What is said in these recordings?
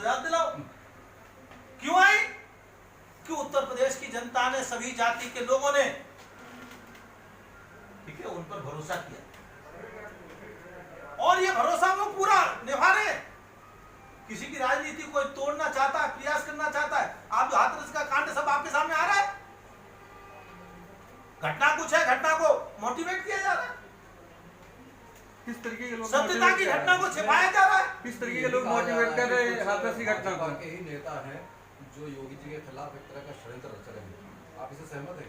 याद दिलाओ। क्यों आई? कि उत्तर प्रदेश की जनता ने, सभी जाति के लोगों ने, ठीक है, उन पर भरोसा किया और ये भरोसा वो पूरा निभा रहे हैं। किसी की राजनीति कोई तोड़ना चाहता है, प्रयास करना चाहता है। आप जो हाथरस का कांड सब आपके सामने आ रहा है, घटना कुछ है, घटना को मोटिवेट किया जा रहा है, किस तरीके के लोग सत्यता की घटना को छिपाया जा रहा है। किस तरीके के लोग मोटिवेट कर रहे हैं हाथरस की घटना को? के ही नेता हैं जो योगी जी के खिलाफ एक तरह का षड्यंत्र रच रहे हैं, आप इससे सहमत हैं?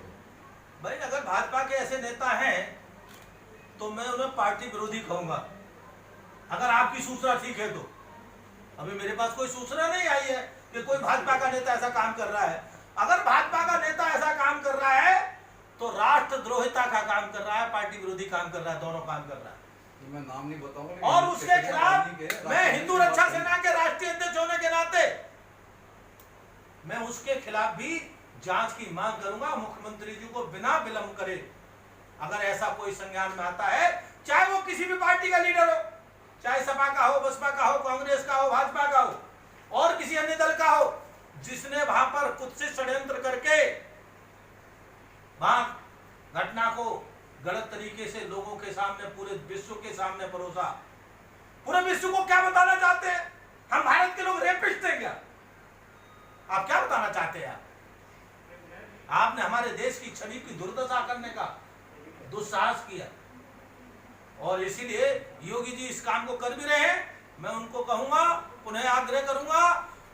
भाई अगर भाजपा के ऐसे नेता हैं तो मैं उन्हें पार्टी विरोधी कहूंगा, अगर आपकी सूचना ठीक है तो। अभी मेरे पास कोई सूचना नहीं आई है कि कोई भाजपा का नेता ऐसा काम कर रहा है। अगर भाजपा का नेता ऐसा काम कर रहा है तो राष्ट्रद्रोहिता का काम कर रहा है, पार्टी विरोधी काम कर रहा है, दोनों काम कर रहा है। मैं नाम नहीं बताऊंगा और उसके खिलाफ मैं हिंदू रक्षा सेना के राष्ट्रीय अध्यक्ष होने के नाते मैं उसके खिलाफ भी जांच की मांग करूंगा। मुख्यमंत्री जी को बिना विलंब करे अगर ऐसा कोई संज्ञान में आता है, चाहे वो किसी भी पार्टी का लीडर हो, चाहे सपा का हो, बसपा का हो, कांग्रेस का हो, भाजपा का हो और किसी अन्य दल का हो, जिसने वहां पर कुत्सित षड्यंत्र करके वहां घटना को गलत तरीके से लोगों के सामने, पूरे विश्व के सामने परोसा। पूरे विश्व को क्या बताना चाहते हैं? हम भारत के लोग रेपिस्ट हैं क्या? आप क्या बताना चाहते हैं? आपने हमारे देश की छवि की दुर्दशा करने का दुस्साहस किया और इसीलिए योगी जी इस काम को कर भी रहे हैं। मैं उनको कहूंगा, पुनः आग्रह करूंगा,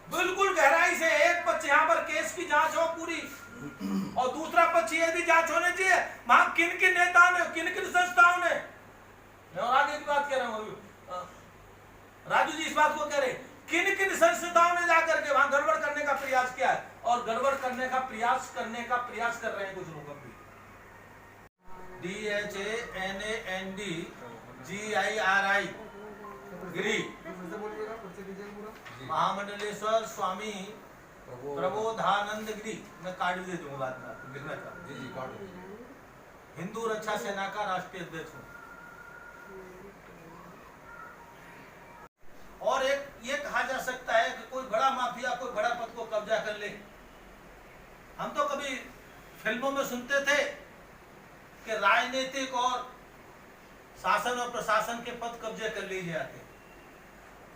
बिल्कुल गहराई से एक पक्ष यहाँ पर केस की जांच हो पूरी और दूसरा पक्ष ये भी जांच होनी चाहिए वहां किन किन नेताओं ने, किन किन संस्थाओं ने, मैं और आगे की बात कह रहा हूँ, राजू जी इस बात को कह रहे, किन किन संस्थाओं ने जाकर के वहां गड़बड़ करने का प्रयास किया है और गड़बड़ करने का प्रयास कर रहे हैं कुछ लोग अभी। DHANAND गिरी महामंडलेश्वर स्वामी प्रबोधानंद गिरी, मैं कार्ड दे दूंगा बाद में आपको, लिखना चाहता जी कार्ड। हिंदू रक्षा सेना का राष्ट्रीय अध्यक्ष हूँ। और एक ये कहा जा सकता है कि कोई बड़ा माफिया कोई बड़ा पद को कब्जा कर ले। हम तो कभी फिल्मों में सुनते थे कि राजनीतिक और शासन और प्रशासन के पद कब्जे कर लिए जाते,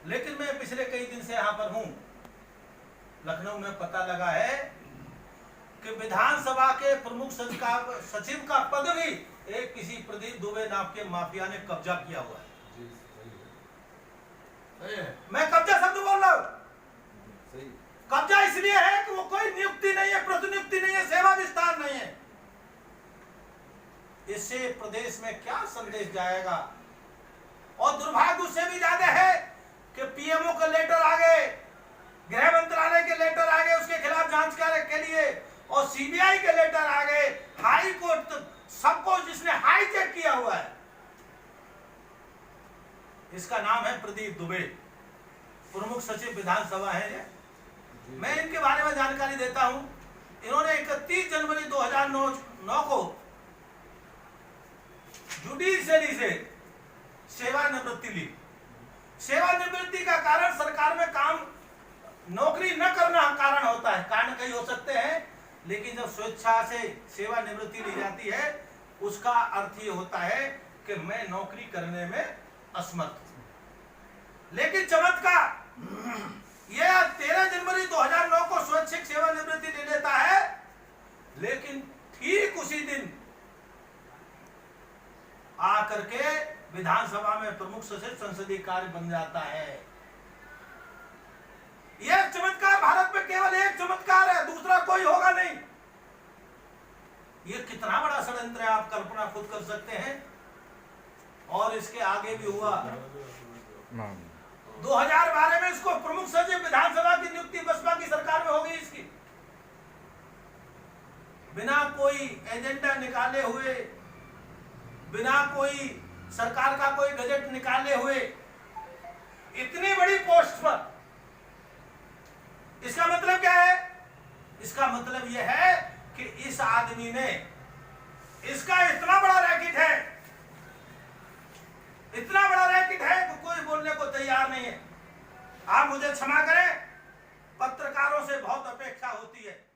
लेकिन मैं पिछले कई दिन से यहाँ पर हूँ, लखनऊ में पता लगा है कि विधानसभा के प्रमुख सचिव का पद भी एक किसी प्रदीप दुबे नाम के माफिया ने कब्जा किया हुआ है। मैं कब्जा शब्द बोल रहा हूँ। कब्जा इसलिए है कि वो कोई नियुक्ति नहीं है, प्रतिनियुक्ति नहीं है, सेवा विस्तार नहीं है। इससे प्रदेश में क्या संदेश जाएगा? और दुर्भाग्य उससे भी ज्यादा है कि पीएमओ का लेटर आ गए, गृह मंत्रालय के लेटर आ गए उसके खिलाफ जांच के लिए, और सीबीआई के लेटर आ गए, हाई कोर्ट, सबको जिसने हाईजैक किया हुआ है। इसका नाम है प्रदीप दुबे, प्रमुख सचिव विधानसभा है। मैं इनके बारे में जानकारी देता हूं। इन्होंने 31 जनवरी 2009 को जुडिशियरी से सेवानिवृत्ति ली। सेवानिवृत्ति का कारण सरकार में काम, नौकरी न करना कारण होता है, कारण कई हो सकते हैं, लेकिन जब स्वेच्छा से सेवानिवृत्ति ली जाती है उसका अर्थ ये होता है कि मैं नौकरी करने में असमर्थ हूं। लेकिन चमत्कार, यह 13 जनवरी 2009 को स्वैच्छिक सेवानिवृत्ति ले लेता है, लेकिन ठीक उसी दिन आकर के विधानसभा में प्रमुख सचिव संसदीय कार्य बन जाता है। यह चमत्कार भारत में केवल एक चमत्कार है, दूसरा कोई होगा नहीं। यह कितना बड़ा षड्यंत्र है आप कल्पना खुद कर सकते हैं। और इसके आगे भी हुआ 2012 में इसको प्रमुख सचिव विधानसभा की नियुक्ति बसपा की सरकार में हो गई इसकी, बिना कोई एजेंडा निकाले हुए, बिना कोई सरकार का कोई गजट निकाले हुए, इतनी बड़ी पोस्ट पर। इसका मतलब क्या है? इसका मतलब यह है कि इस आदमी ने, इसका इतना बड़ा रैकेट है, इतना बड़ा रैकेट है कि कोई बोलने को तैयार नहीं है। आप मुझे क्षमा करें, पत्रकारों से बहुत अपेक्षा होती है।